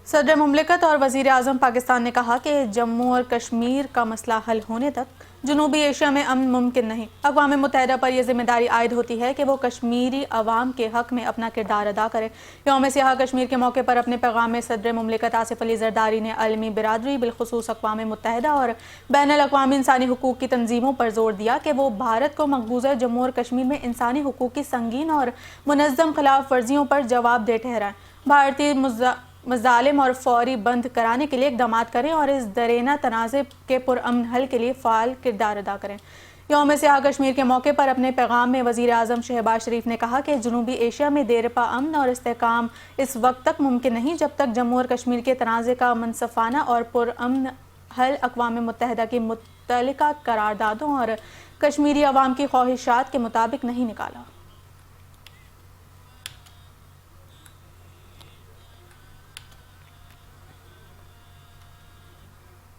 صدر مملکت اور وزیر اعظم پاکستان نے کہا کہ جموں اور کشمیر کا مسئلہ حل ہونے تک جنوبی ایشیا میں امن ممکن نہیں۔ اقوام متحدہ پر یہ ذمہ داری عائد ہوتی ہے کہ وہ کشمیری عوام کے حق میں اپنا کردار ادا کرے۔ یوم سیاہ کشمیر کے موقع پر اپنے پیغام میں صدر مملکت آصف علی زرداری نے عالمی برادری بالخصوص اقوام متحدہ اور بین الاقوامی انسانی حقوق کی تنظیموں پر زور دیا کہ وہ بھارت کو مقبوضہ جموں اور کشمیر میں انسانی حقوق کی سنگین اور منظم خلاف ورزیوں پر جواب دہ ٹھہرائیں، بھارتی مظالم اور فوری بند کرانے کے لیے اقدامات کریں اور اس درینہ تنازع کے پرامن حل کے لیے فعال کردار ادا کریں۔ یوم سیاہ کشمیر کے موقع پر اپنے پیغام میں وزیر اعظم شہباز شریف نے کہا کہ جنوبی ایشیا میں دیرپا امن اور استحکام اس وقت تک ممکن نہیں جب تک جموں اور کشمیر کے تنازع کا منصفانہ اور پرامن حل اقوام متحدہ کی متعلقہ قراردادوں اور کشمیری عوام کی خواہشات کے مطابق نہیں نکالا۔